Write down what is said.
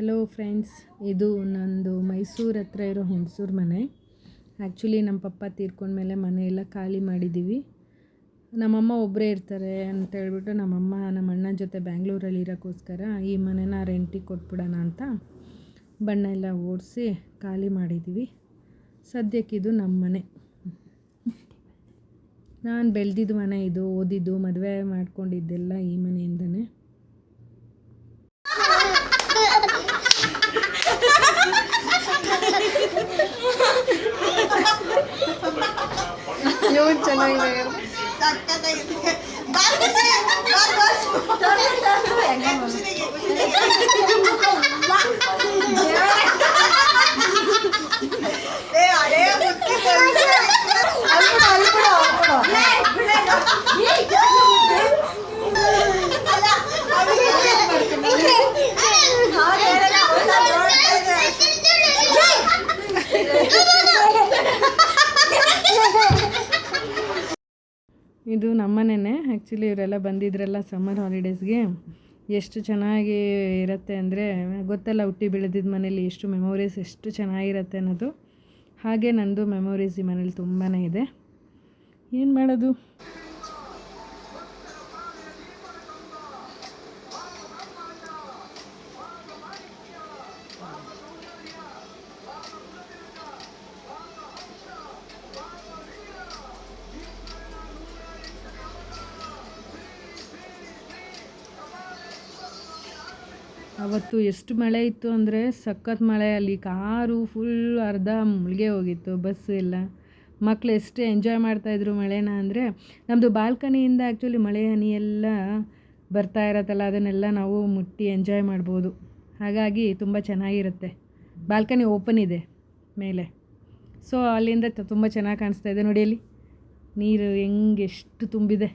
Hello friends, ಇದು ನಂದು ಮೈಸೂರು ಹತ್ರ ಇರೋ ಹುಣಸೂರು ಮನೆ. ಆ್ಯಕ್ಚುಲಿ ನಮ್ಮ ಪಪ್ಪ ತೀರ್ಕೊಂಡ್ಮೇಲೆ ಮನೆಯೆಲ್ಲ ಖಾಲಿ ಮಾಡಿದ್ದೀವಿ. ನಮ್ಮಮ್ಮ ಒಬ್ಬರೇ ಇರ್ತಾರೆ ಅಂತ ಹೇಳ್ಬಿಟ್ಟು ನಮ್ಮಮ್ಮ ನಮ್ಮ ಅಣ್ಣನ ಜೊತೆ ಬ್ಯಾಂಗ್ಳೂರಲ್ಲಿ ಇರೋಕ್ಕೋಸ್ಕರ ಈ ಮನೆನ ರೆಂಟಿಗೆ ಕೊಟ್ಬಿಡೋಣ ಅಂತ ಬಣ್ಣ ಎಲ್ಲ ಓಡಿಸಿ ಖಾಲಿ ಮಾಡಿದ್ದೀವಿ. ಸದ್ಯಕ್ಕಿದು ನಮ್ಮ ಮನೆ. ನಾನು ಬೆಳೆದಿದ್ದು ಮನೆ ಇದು, ಓದಿದ್ದು ಮದುವೆ ಮಾಡ್ಕೊಂಡಿದ್ದೆಲ್ಲ ಈ ಮನೆಯಿಂದನೇ. ಚೆನ್ನಾಗಿದೆ. ಇದು ನಮ್ಮನೇ. ಆ್ಯಕ್ಚುಲಿ ಇವರೆಲ್ಲ ಬಂದಿದ್ರಲ್ಲ ಸಮ್ಮರ್ ಹಾಲಿಡೇಸ್ಗೆ. ಎಷ್ಟು ಚೆನ್ನಾಗಿ ಇರುತ್ತೆ ಅಂದರೆ ಗೊತ್ತಲ್ಲ, ಹುಟ್ಟಿ ಬೆಳೆದಿದ್ದ ಮನೇಲಿ ಎಷ್ಟು ಮೆಮೊರೀಸ್ ಎಷ್ಟು ಚೆನ್ನಾಗಿರುತ್ತೆ ಅನ್ನೋದು. ಹಾಗೆ ನಂದು ಮೆಮೊರೀಸ್ ಈ ಮನೇಲಿ ತುಂಬಾ ಇದೆ. ಏನು ಮಾಡೋದು. ಅವತ್ತು ಎಷ್ಟು ಮಳೆ ಇತ್ತು ಅಂದರೆ ಸಖತ್ ಮಳೆ. ಅಲ್ಲಿ ಕಾರು ಫುಲ್ ಅರ್ಧ ಮುಳುಗೆ ಹೋಗಿತ್ತು, ಬಸ್ಸು ಎಲ್ಲ. ಮಕ್ಕಳು ಎಷ್ಟು ಎಂಜಾಯ್ ಮಾಡ್ತಾಯಿದ್ರು ಮಳೆನ ಅಂದರೆ. ನಮ್ಮದು ಬಾಲ್ಕನಿಯಿಂದ ಆ್ಯಕ್ಚುಲಿ ಮಳೆ ಹನಿ ಎಲ್ಲ ಬರ್ತಾ ಇರತ್ತಲ್ಲ, ಅದನ್ನೆಲ್ಲ ನಾವು ಮುಟ್ಟಿ ಎಂಜಾಯ್ ಮಾಡ್ಬೋದು. ಹಾಗಾಗಿ ತುಂಬ ಚೆನ್ನಾಗಿರುತ್ತೆ. ಬಾಲ್ಕನಿ ಓಪನ್ ಇದೆ ಮೇಲೆ, ಸೊ ಅಲ್ಲಿಂದ ತುಂಬ ಚೆನ್ನಾಗಿ ಕಾಣಿಸ್ತಾ ಇದೆ. ನೋಡಿ ಅಲ್ಲಿ ನೀರು ಹೆಂಗೆ ಎಷ್ಟು ತುಂಬಿದೆ.